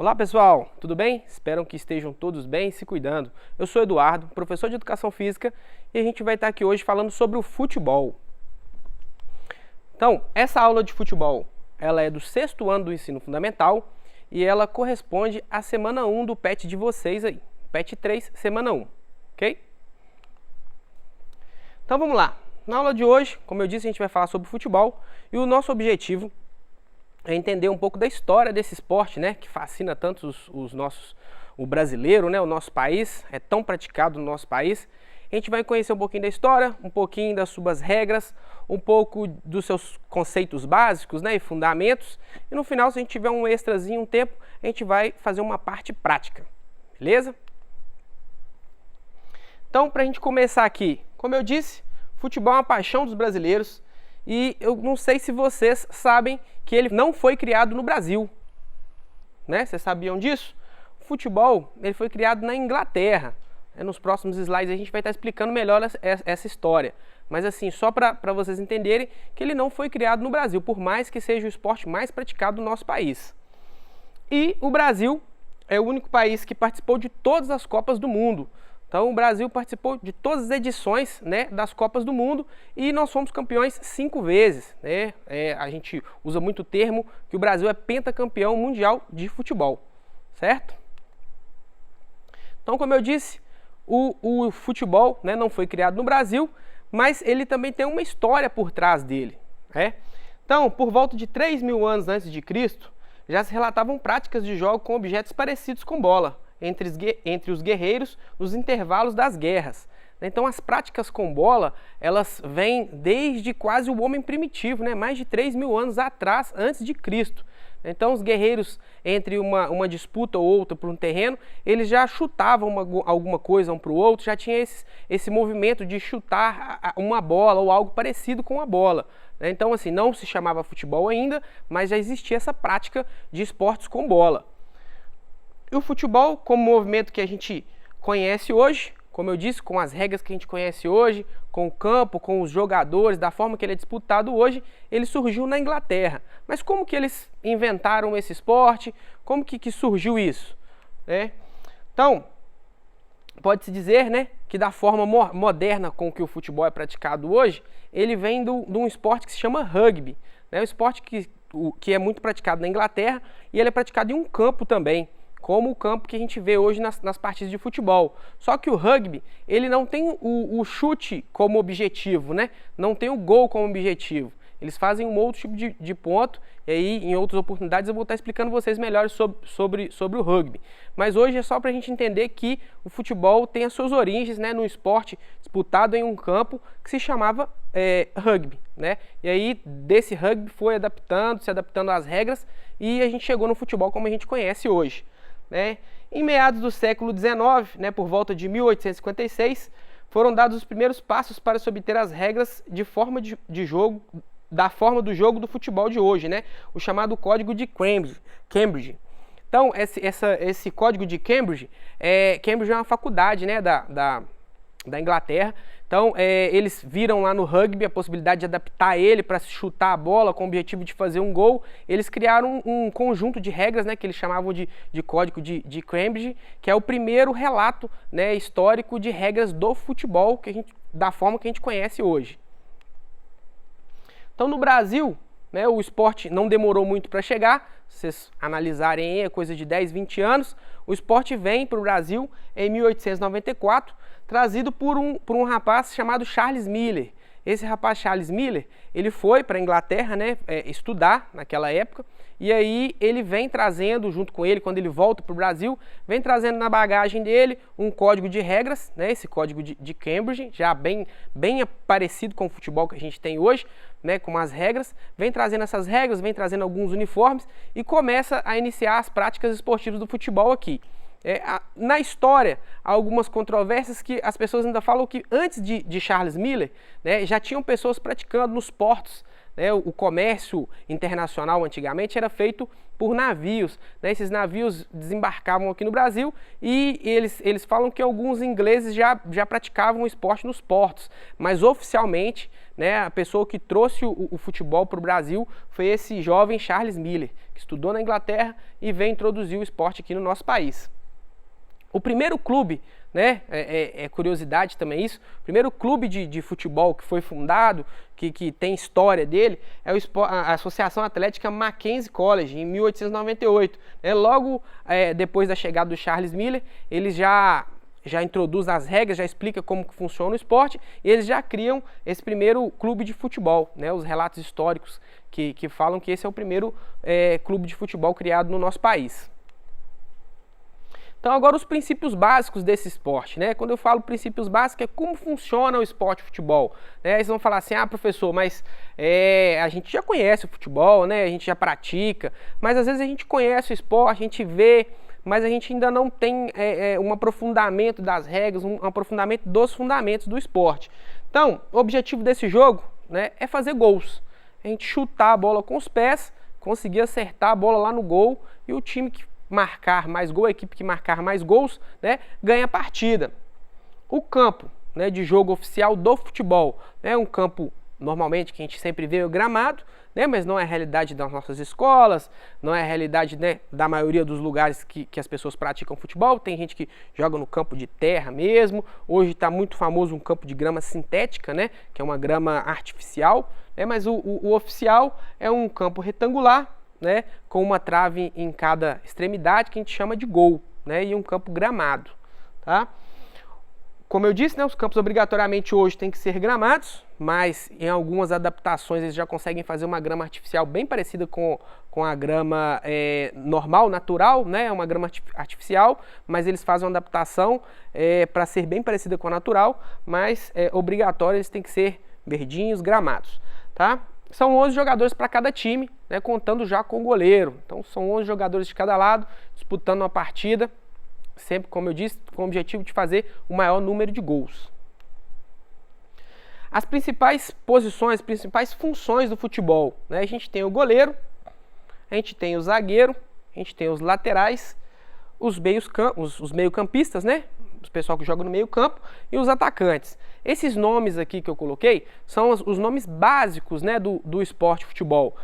Olá pessoal, tudo bem? Espero que estejam todos bem e se cuidando. Eu sou Eduardo, professor de Educação Física, e a gente vai estar aqui hoje falando sobre o futebol. Então, essa aula de futebol, ela é do 6º ano do ensino fundamental e ela corresponde à semana 1 do PET de vocês aí. PET 3, semana 1, ok? Então vamos lá. Na aula de hoje, como eu disse, a gente vai falar sobre futebol e o nosso objetivo é entender um pouco da história desse esporte, né, que fascina tanto o brasileiro, né, o nosso país, é tão praticado no nosso país. A gente vai conhecer um pouquinho da história, um pouquinho das suas regras, um pouco dos seus conceitos básicos, né, e fundamentos. E no final, se a gente tiver um extrazinho, um tempo, a gente vai fazer uma parte prática, beleza? Então, para a gente começar aqui, como eu disse, futebol é uma paixão dos brasileiros. E eu não sei se vocês sabem que ele não foi criado no Brasil, né? Vocês sabiam disso? O futebol ele foi criado na Inglaterra. Nos próximos slides a gente vai estar explicando melhor essa história. Mas assim, só para vocês entenderem que ele não foi criado no Brasil, por mais que seja o esporte mais praticado no nosso país. E o Brasil é o único país que participou de todas as Copas do Mundo. Então o Brasil participou de todas as edições, né, das Copas do Mundo e nós fomos campeões 5 vezes. Né? A gente usa muito o termo que o Brasil é pentacampeão mundial de futebol, certo? Então, como eu disse, o futebol, né, não foi criado no Brasil, mas ele também tem uma história por trás dele. Né? Então, por volta de 3.000 anos antes de Cristo, já se relatavam práticas de jogo com objetos parecidos com bola entre os guerreiros nos intervalos das guerras. Então as práticas com bola, elas vêm desde quase o homem primitivo, né? Mais de 3.000 anos atrás, antes de Cristo. Então os guerreiros, entre uma disputa ou outra por um terreno, eles já chutavam alguma coisa um para o outro, já tinha esse movimento de chutar uma bola ou algo parecido com a bola. Então assim, não se chamava futebol ainda, mas já existia essa prática de esportes com bola. E o futebol, como movimento que a gente conhece hoje, como eu disse, com as regras que a gente conhece hoje, com o campo, com os jogadores, da forma que ele é disputado hoje, ele surgiu na Inglaterra. Mas como que eles inventaram esse esporte? Como que surgiu isso? Então, pode-se dizer, né, que da forma moderna com que o futebol é praticado hoje, ele vem de um esporte que se chama rugby. Um esporte que é muito praticado na Inglaterra e ele é praticado em um campo também, como o campo que a gente vê hoje nas partidas de futebol. Só que o rugby, ele não tem o chute como objetivo, né? Não tem o gol como objetivo. Eles fazem um outro tipo de ponto, e aí em outras oportunidades eu vou estar explicando vocês melhor sobre o rugby. Mas hoje é só para a gente entender que o futebol tem as suas origens, né, no esporte disputado em um campo que se chamava rugby. Né? E aí desse rugby foi se adaptando às regras, e a gente chegou no futebol como a gente conhece hoje. Em meados do século XIX, por volta de 1856, foram dados os primeiros passos para se obter as regras de forma de jogo, da forma do jogo do futebol de hoje, o chamado Código de Cambridge. Então, esse Código de Cambridge é uma faculdade, da Inglaterra. Então, eles viram lá no rugby a possibilidade de adaptar ele para chutar a bola com o objetivo de fazer um gol. Eles criaram um conjunto de regras, que eles chamavam de Código de Cambridge, que é o primeiro relato, histórico de regras do futebol da forma que a gente conhece hoje. Então, no Brasil, o esporte não demorou muito para chegar. Se vocês analisarem aí, é coisa de 10, 20 anos. O esporte vem para o Brasil em 1894, trazido por um rapaz chamado Charles Miller. Esse rapaz, Charles Miller, ele foi para a Inglaterra, estudar naquela época, e aí ele vem trazendo, junto com ele, quando ele volta para o Brasil, vem trazendo na bagagem dele um código de regras, esse código de Cambridge, já bem parecido com o futebol que a gente tem hoje, com as regras, vem trazendo essas regras, vem trazendo alguns uniformes e começa a iniciar as práticas esportivas do futebol aqui. Na história, há algumas controvérsias que as pessoas ainda falam que antes de Charles Miller, já tinham pessoas praticando nos portos né? O comércio internacional antigamente era feito por navios, né? Esses navios desembarcavam aqui no Brasil e eles falam que alguns ingleses já praticavam o esporte nos portos, mas oficialmente, né, a pessoa que trouxe o futebol para o Brasil foi esse jovem Charles Miller, que estudou na Inglaterra e veio introduzir o esporte aqui no nosso país. O primeiro clube, né, curiosidade também isso, o primeiro clube de futebol que foi fundado, que tem história dele, é a Associação Atlética Mackenzie College, em 1898. Logo depois da chegada do Charles Miller, eles já introduz as regras, já explica como que funciona o esporte, e eles já criam esse primeiro clube de futebol, né? Os relatos históricos que falam que esse é o primeiro clube de futebol criado no nosso país. Então agora os princípios básicos desse esporte, né? Quando eu falo princípios básicos é como funciona o esporte de futebol, né? Eles vão falar assim, professor, mas a gente já conhece o futebol, né? A gente já pratica, mas às vezes a gente conhece o esporte, a gente vê, mas a gente ainda não tem um aprofundamento das regras, um aprofundamento dos fundamentos do esporte. Então, o objetivo desse jogo, né, é fazer gols. A gente chutar a bola com os pés, conseguir acertar a bola lá no gol e o time que marcar mais gol, a equipe que marcar mais gols, né, ganha a partida. O campo, né, de jogo oficial do futebol é um campo, normalmente, que a gente sempre vê o gramado, né, mas não é a realidade das nossas escolas, não é a realidade, né, da maioria dos lugares que as pessoas praticam futebol. Tem gente que joga no campo de terra mesmo. Hoje está muito famoso um campo de grama sintética, né, que é uma grama artificial, né, mas o oficial é um campo retangular, né, com uma trave em cada extremidade, que a gente chama de gol, né, e um campo gramado, tá? Como eu disse, né, os campos obrigatoriamente hoje têm que ser gramados, mas em algumas adaptações eles já conseguem fazer uma grama artificial bem parecida com a grama normal, natural, né, é uma grama artificial, mas eles fazem uma adaptação para ser bem parecida com a natural, mas obrigatório eles têm que ser verdinhos, gramados, tá? São 11 jogadores para cada time, né, contando já com o goleiro. Então são 11 jogadores de cada lado disputando uma partida, sempre, como eu disse, com o objetivo de fazer o maior número de gols. As principais posições, as principais funções do futebol, né? A gente tem o goleiro, a gente tem o zagueiro, a gente tem os laterais, os meio-campistas, né? O pessoal que joga no meio campo, e os atacantes. Esses nomes aqui que eu coloquei são os nomes básicos, né, do esporte de futebol.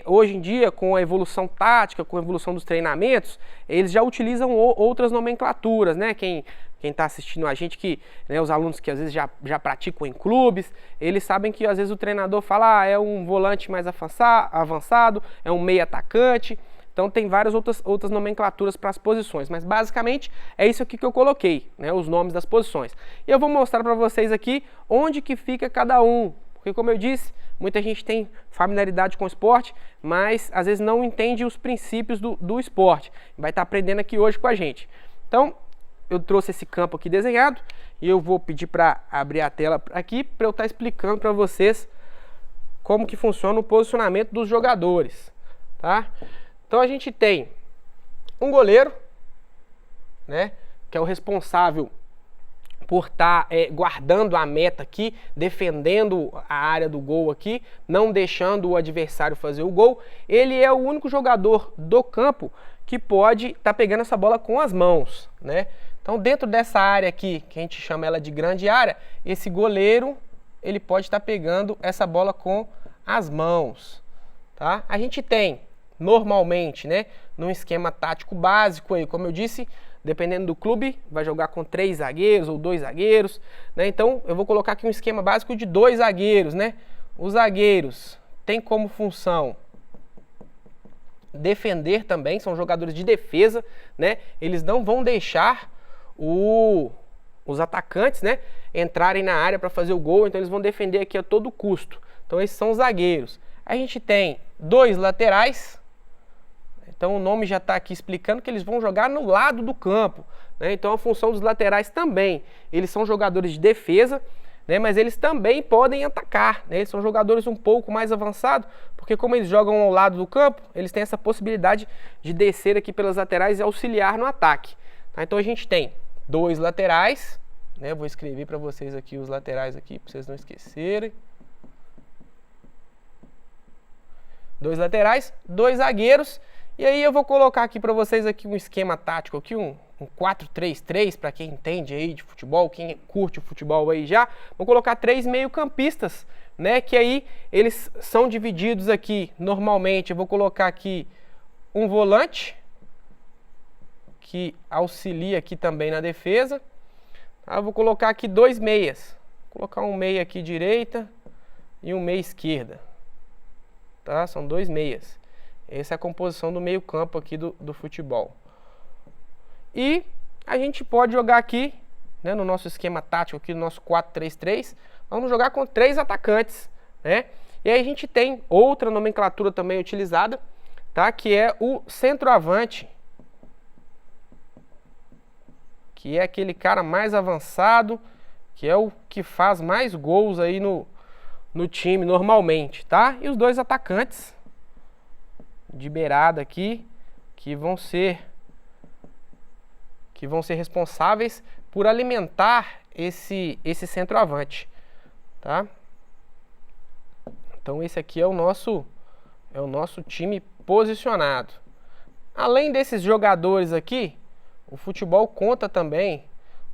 Hoje em dia, com a evolução tática, com a evolução dos treinamentos, eles já utilizam outras nomenclaturas, né? Quem está assistindo a gente, né, os alunos que às vezes já praticam em clubes, eles sabem que às vezes o treinador fala, é um volante mais avançado, é um meio atacante. Então tem várias outras nomenclaturas para as posições, mas basicamente é isso aqui que eu coloquei, né, os nomes das posições. E eu vou mostrar para vocês aqui onde que fica cada um, porque como eu disse, muita gente tem familiaridade com o esporte, mas às vezes não entende os princípios do esporte. Vai estar aprendendo aqui hoje com a gente. Então eu trouxe esse campo aqui desenhado e eu vou pedir para abrir a tela aqui para eu estar explicando para vocês como que funciona o posicionamento dos jogadores, tá? Então a gente tem um goleiro, né, que é o responsável por estar guardando a meta aqui, defendendo a área do gol aqui, não deixando o adversário fazer o gol. Ele é o único jogador do campo que pode estar pegando essa bola com as mãos, né? Então dentro dessa área aqui, que a gente chama ela de grande área, esse goleiro ele pode estar pegando essa bola com as mãos, tá? A gente tem normalmente, né, num esquema tático básico aí, como eu disse, dependendo do clube, vai jogar com 3 zagueiros ou 2 zagueiros, né? Então eu vou colocar aqui um esquema básico de 2 zagueiros, né? Os zagueiros têm como função defender também, são jogadores de defesa, né? Eles não vão deixar os atacantes, né, entrarem na área para fazer o gol, então eles vão defender aqui a todo custo. Então esses são os zagueiros. A gente tem 2 laterais. Então o nome já está aqui explicando que eles vão jogar no lado do campo, né? Então a função dos laterais também, eles são jogadores de defesa, né? Mas eles também podem atacar, né? Eles são jogadores um pouco mais avançados, porque como eles jogam ao lado do campo, eles têm essa possibilidade de descer aqui pelas laterais e auxiliar no ataque, tá? Então a gente tem 2 laterais, né? Eu vou escrever para vocês aqui os laterais aqui, para vocês não esquecerem. 2 laterais, 2 zagueiros. E aí eu vou colocar aqui para vocês aqui um esquema tático, aqui um 4-3-3, para quem entende aí de futebol, quem curte o futebol aí já. Vou colocar 3 meio-campistas, né, que aí eles são divididos aqui, normalmente eu vou colocar aqui um volante, que auxilia aqui também na defesa. Tá? Eu vou colocar aqui 2 meias, vou colocar um meia aqui direita e um meia esquerda, tá? São 2 meias. Essa é a composição do meio campo aqui do futebol. E a gente pode jogar aqui, né, no nosso esquema tático aqui, no nosso 4-3-3, vamos jogar com 3 atacantes, né? E aí a gente tem outra nomenclatura também utilizada, tá? Que é o centroavante, que é aquele cara mais avançado, que é o que faz mais gols aí no time normalmente, tá? E os 2 atacantes de beirada aqui, que vão ser responsáveis por alimentar esse centroavante, tá? Então esse aqui é o nosso time posicionado. Além desses jogadores aqui, o futebol conta também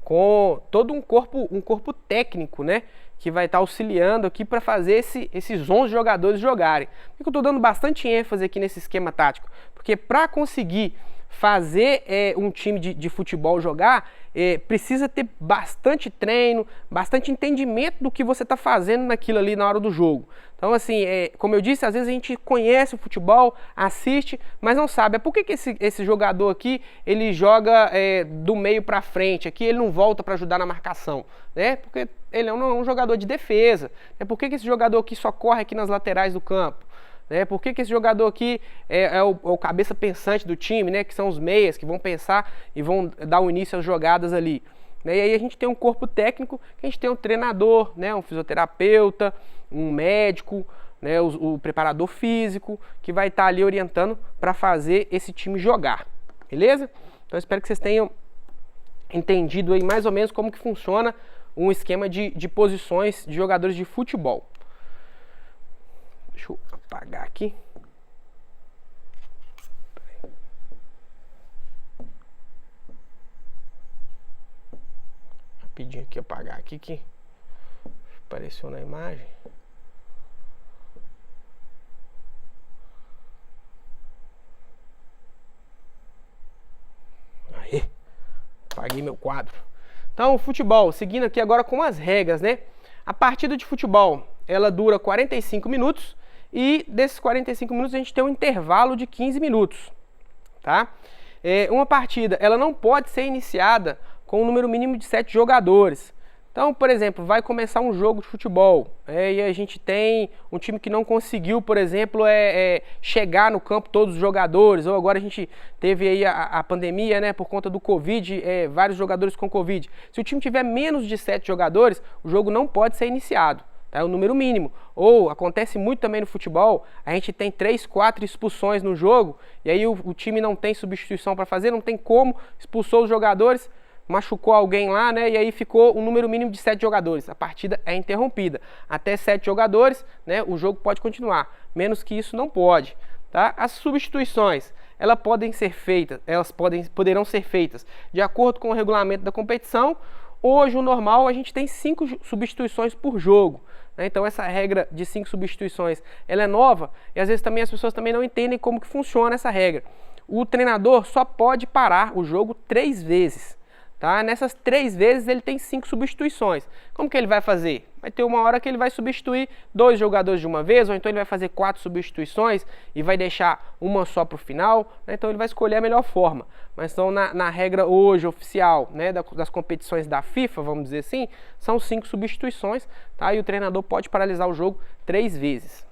com todo um corpo técnico, né? Que vai estar auxiliando aqui para fazer esses 11 jogadores jogarem. Por que eu estou dando bastante ênfase aqui nesse esquema tático? Porque para conseguir fazer um time de futebol jogar, precisa ter bastante treino, bastante entendimento do que você está fazendo naquilo ali na hora do jogo. Então, assim, como eu disse, às vezes a gente conhece o futebol, assiste, mas não sabe. Por que esse jogador aqui, ele joga do meio para frente, aqui ele não volta para ajudar na marcação, né? Porque ele não é um jogador de defesa. Por que esse jogador aqui só corre aqui nas laterais do campo? Por que esse jogador aqui é o cabeça pensante do time, né? Que são os meias, que vão pensar e vão dar o início às jogadas ali. E aí a gente tem um corpo técnico, a gente tem um treinador, né? Um fisioterapeuta, um médico, né? O preparador físico, que vai estar ali orientando para fazer esse time jogar, beleza? Então eu espero que vocês tenham entendido aí mais ou menos como que funciona um esquema de posições de jogadores de futebol. Deixa eu apagar aqui. Rapidinho aqui, apagar aqui que apareceu na imagem. Aí, apaguei meu quadro. Então, o futebol, seguindo aqui agora com as regras, né? A partida de futebol, ela dura 45 minutos. E desses 45 minutos a gente tem um intervalo de 15 minutos, tá? Uma partida, ela não pode ser iniciada com um número mínimo de 7 jogadores. Então, por exemplo, vai começar um jogo de futebol, e a gente tem um time que não conseguiu, por exemplo, chegar no campo todos os jogadores, ou agora a gente teve aí a pandemia, né, por conta do Covid, vários jogadores com Covid. Se o time tiver menos de 7 jogadores, o jogo não pode ser iniciado. É o número mínimo. Ou acontece muito também no futebol, a gente tem 3, 4 expulsões no jogo, e aí o time não tem substituição para fazer, não tem como, expulsou os jogadores, machucou alguém lá, né? E aí ficou um número mínimo de 7 jogadores. A partida é interrompida. Até 7 jogadores, né? O jogo pode continuar. Menos que isso não pode. Tá? As substituições, elas poderão ser feitas de acordo com o regulamento da competição. Hoje, o normal, a gente tem 5 substituições por jogo. Então essa regra de 5 substituições, ela é nova e às vezes também as pessoas também não entendem como que funciona essa regra. O treinador só pode parar o jogo 3 vezes. Tá? Nessas 3 vezes ele tem 5 substituições. Como que ele vai fazer? Vai ter uma hora que ele vai substituir 2 jogadores de uma vez, ou então ele vai fazer 4 substituições e vai deixar uma só para o final, né? Então ele vai escolher a melhor forma. Mas então na regra hoje oficial, né, das competições da FIFA, vamos dizer assim, são 5 substituições, tá? E o treinador pode paralisar o jogo 3 vezes.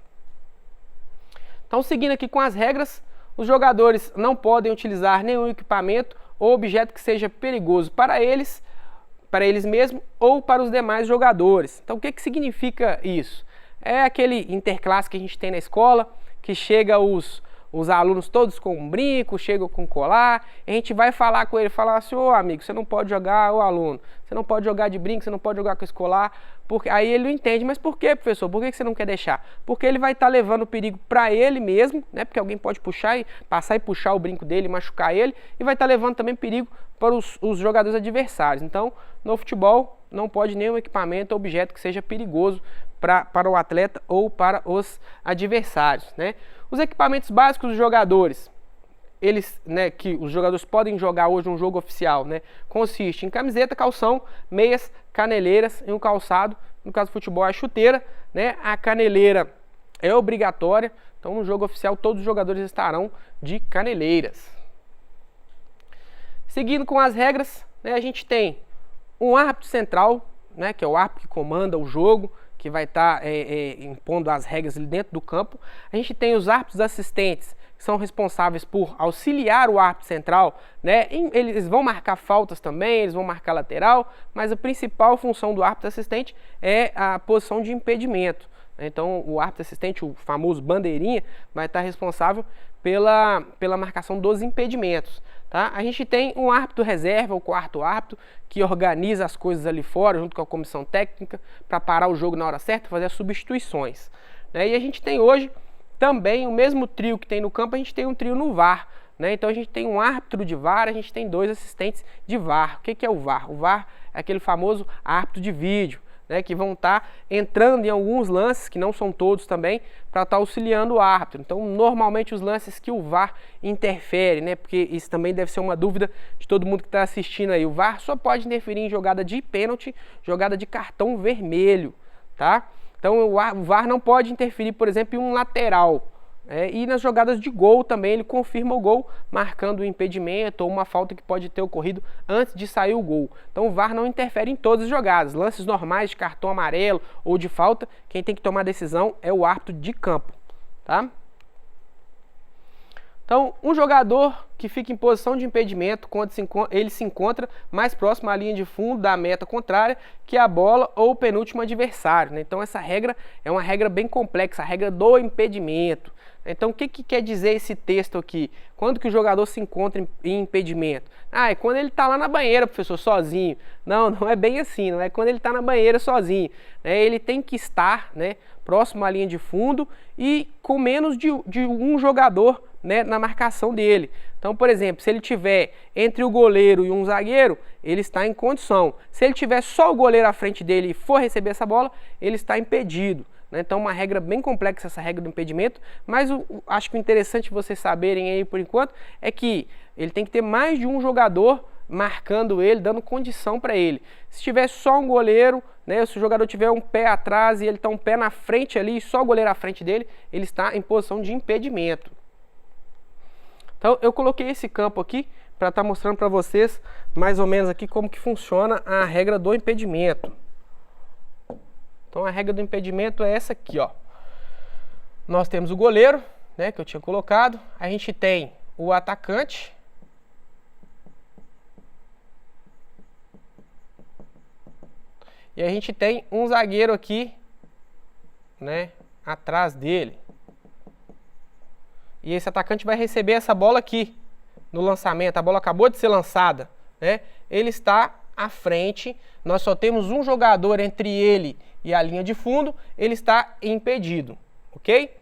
Então, seguindo aqui com as regras, os jogadores não podem utilizar nenhum equipamento ou objeto que seja perigoso para eles mesmos ou para os demais jogadores. Então, o que significa isso? É aquele interclasse que a gente tem na escola, que chega os os alunos todos com um brinco, chegam com colar, a gente vai falar com ele, falar assim, ô amigo, você não pode jogar, ô aluno, você não pode jogar de brinco, você não pode jogar com esse colar, porque aí ele não entende, mas por que, professor? Por que você não quer deixar? Porque ele vai estar levando perigo para ele mesmo, né? Porque alguém pode puxar e passar e puxar o brinco dele, machucar ele, e vai estar levando também perigo para os jogadores adversários. Então, no futebol, não pode nenhum equipamento ou objeto que seja perigoso para o atleta ou para os adversários, né? Os equipamentos básicos dos jogadores, eles, né, que os jogadores podem jogar hoje um jogo oficial, né, consiste em camiseta, calção, meias, caneleiras e um calçado. No caso do futebol, a chuteira, né? A caneleira é obrigatória. Então, no jogo oficial, todos os jogadores estarão de caneleiras. Seguindo com as regras, né, a gente tem um árbitro central, né, que é o árbitro que comanda o jogo, que vai estar impondo as regras ali dentro do campo. A gente tem os árbitros assistentes, que são responsáveis por auxiliar o árbitro central, né? Eles vão marcar faltas também, eles vão marcar lateral, mas a principal função do árbitro assistente é a posição de impedimento. Então, o árbitro assistente, o famoso bandeirinha, vai estar responsável pela marcação dos impedimentos. Tá? A gente tem um árbitro reserva, o quarto árbitro, que organiza as coisas ali fora, junto com a comissão técnica, para parar o jogo na hora certa, fazer as substituições. Né? E a gente tem hoje também o mesmo trio que tem no campo, a gente tem um trio no VAR. Né? Então a gente tem um árbitro de VAR, a gente tem 2 assistentes de VAR. O que é o VAR? O VAR é aquele famoso árbitro de vídeo, né, que vão estar entrando em alguns lances, que não são todos também, para estar auxiliando o árbitro. Então, normalmente os lances que o VAR interfere, né, porque isso também deve ser uma dúvida de todo mundo que está assistindo aí. O VAR só pode interferir em jogada de pênalti, jogada de cartão vermelho, tá? Então, o VAR não pode interferir, por exemplo, em um lateral. E nas jogadas de gol também ele confirma o gol, marcando um impedimento ou uma falta que pode ter ocorrido antes de sair o gol. Então o VAR não interfere em todas as jogadas. Lances normais de cartão amarelo ou de falta, quem tem que tomar a decisão é o árbitro de campo. Tá? Então, um jogador que fica em posição de impedimento quando ele se encontra mais próximo à linha de fundo da meta contrária que a bola ou o penúltimo adversário. Né? Então, essa regra é uma regra bem complexa, a regra do impedimento. Então, o que quer dizer esse texto aqui? Quando que o jogador se encontra em impedimento? É quando ele está lá na banheira, professor, sozinho. Não, não é bem assim, não é quando ele está na banheira sozinho. Ele tem que estar, né, próximo à linha de fundo e com menos de um jogador, né, na marcação dele. Então, por exemplo, se ele tiver entre o goleiro e um zagueiro, ele está em condição. Se ele tiver só o goleiro à frente dele e for receber essa bola, ele está impedido. Então, uma regra bem complexa essa regra do impedimento, mas acho que o interessante vocês saberem aí por enquanto é que ele tem que ter mais de um jogador marcando ele, dando condição para ele. Se tiver só um goleiro, né, se o jogador tiver um pé atrás e ele está um pé na frente ali, só o goleiro à frente dele, ele está em posição de impedimento. Então, eu coloquei esse campo aqui para estar mostrando para vocês mais ou menos aqui como que funciona a regra do impedimento. Então, a regra do impedimento é essa aqui, ó. Nós temos o goleiro, né, que eu tinha colocado. A gente tem o atacante. E a gente tem um zagueiro aqui, né, atrás dele. E esse atacante vai receber essa bola aqui no lançamento. A bola acabou de ser lançada, né? Ele está à frente. Nós só temos um jogador entre ele e a linha de fundo. Ele está impedido, ok?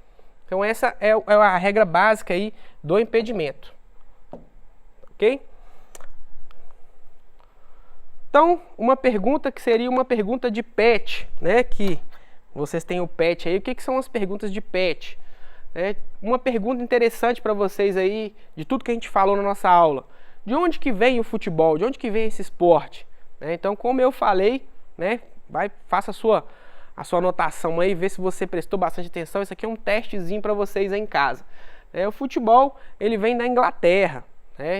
Então essa é a regra básica aí do impedimento, ok? Então, uma pergunta que seria uma pergunta de PET, né? Que vocês têm o PET aí. O que são as perguntas de PET? Uma pergunta interessante para vocês aí, de tudo que a gente falou na nossa aula. De onde que vem o futebol? De onde que vem esse esporte? Então, como eu falei, né, faça a sua anotação aí, vê se você prestou bastante atenção. Isso aqui é um testezinho para vocês aí em casa. O futebol, ele vem da Inglaterra.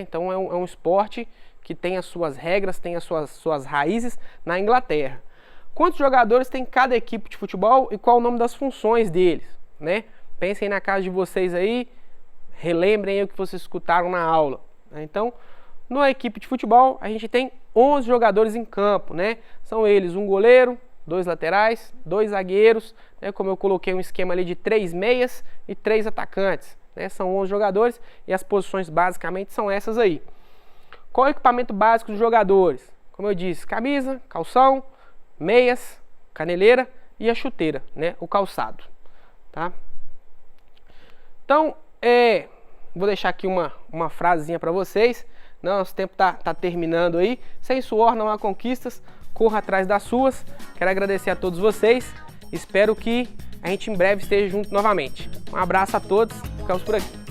Então, é um esporte que tem as suas regras, tem as suas raízes na Inglaterra. Quantos jogadores tem cada equipe de futebol e qual o nome das funções deles? Pensem na casa de vocês aí, relembrem aí o que vocês escutaram na aula. Então, na equipe de futebol, a gente tem 11 jogadores em campo, né? São eles um goleiro, 2 laterais, 2 zagueiros, né? Como eu coloquei um esquema ali de 3 meias e 3 atacantes. né? São 11 jogadores e as posições basicamente são essas aí. Qual é o equipamento básico dos jogadores? Como eu disse, camisa, calção, meias, caneleira e a chuteira, né? O calçado, tá? Então, vou deixar aqui uma frasezinha para vocês. Nosso tempo tá terminando aí. Sem suor não há conquistas. Corra atrás das suas. Quero agradecer a todos vocês. Espero que a gente em breve esteja junto novamente. Um abraço a todos. Ficamos por aqui.